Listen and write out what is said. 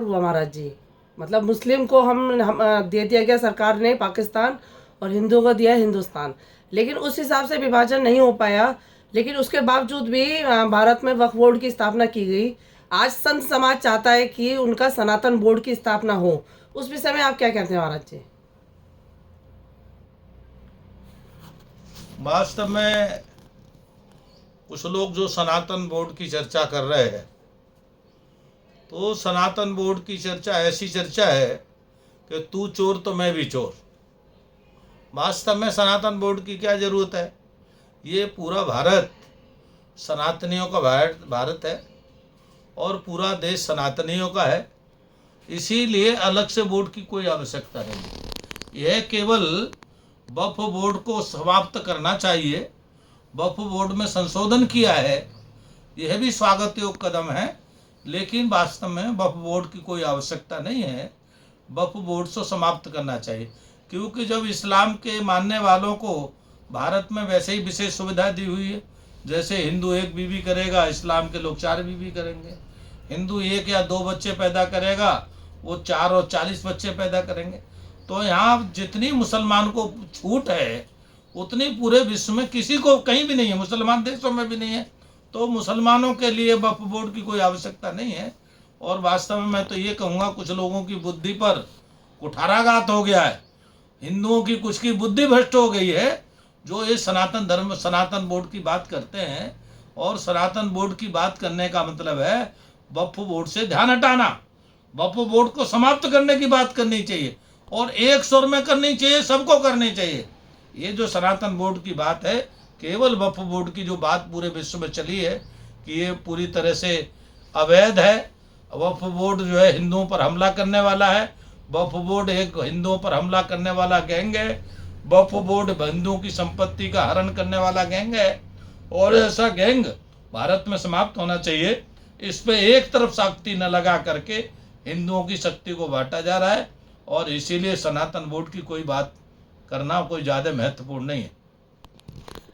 हुआ महाराज जी। मतलब मुस्लिम को हम दे दिया गया सरकार ने पाकिस्तान, और हिंदुओं को दिया हिंदुस्तान, लेकिन उस हिसाब से विभाजन नहीं हो पाया। लेकिन उसके बावजूद भी भारत में वक्फ बोर्ड की स्थापना की गई। आज संत समाज चाहता है कि उनका सनातन बोर्ड की स्थापना हो। उस विषय में आप क्या कहते हैं महाराज जी? वास्तव में कुछ लोग जो सनातन बोर्ड की चर्चा कर रहे हैं, तो सनातन बोर्ड की चर्चा ऐसी चर्चा है कि तू चोर तो मैं भी चोर। वास्तव में सनातन बोर्ड की क्या जरूरत है? ये पूरा भारत सनातनियों का भारत है और पूरा देश सनातनियों का है, इसीलिए अलग से बोर्ड की कोई आवश्यकता नहीं। यह केवल वक्फ बोर्ड को समाप्त करना चाहिए। वक्फ बोर्ड में संशोधन किया है, यह भी स्वागत योग्य कदम है, लेकिन वास्तव में वक्फ बोर्ड की कोई आवश्यकता नहीं है। वक्फ बोर्ड से समाप्त करना चाहिए, क्योंकि जब इस्लाम के मानने वालों को भारत में वैसे ही विशेष सुविधा दी हुई है। जैसे हिंदू 1 बीवी करेगा, इस्लाम के लोग 4 बीवी करेंगे। हिंदू 1 या 2 बच्चे पैदा करेगा, वो 4 और 40 बच्चे पैदा करेंगे। तो यहाँ जितनी मुसलमान को छूट है उतनी पूरे विश्व में किसी को कहीं भी नहीं है, मुसलमान देशों में भी नहीं है। तो मुसलमानों के लिए वक्फ बोर्ड की कोई आवश्यकता नहीं है। और वास्तव में मैं तो ये कहूँगा, कुछ लोगों की बुद्धि पर कुठाराघात हो गया है। हिंदुओं की कुछ की बुद्धि भ्रष्ट हो गई है, जो ये सनातन धर्म सनातन बोर्ड की बात करते हैं। और सनातन बोर्ड की बात करने का मतलब है वक्फ बोर्ड से ध्यान हटाना, वक्फ बोर्ड को समाप्त करने की बात करनी चाहिए और एक सुर में करनी चाहिए, सबको करनी चाहिए। ये जो सनातन बोर्ड की बात है, केवल वक्फ बोर्ड की जो बात पूरे विश्व में चली है कि ये पूरी तरह से अवैध है। वक्फ बोर्ड जो है हिंदुओं पर हमला करने वाला है। वक्फ बोर्ड एक हिंदुओं पर हमला करने वाला गैंग है। वक्फ बोर्ड हिंदुओं की संपत्ति का हरण करने वाला गैंग है, और ऐसा गैंग भारत में समाप्त होना चाहिए। इस पे एक तरफ शक्ति न लगा करके हिंदुओं की शक्ति को बांटा जा रहा है, और इसीलिए सनातन बोर्ड की कोई बात करना कोई ज़्यादा महत्वपूर्ण नहीं है।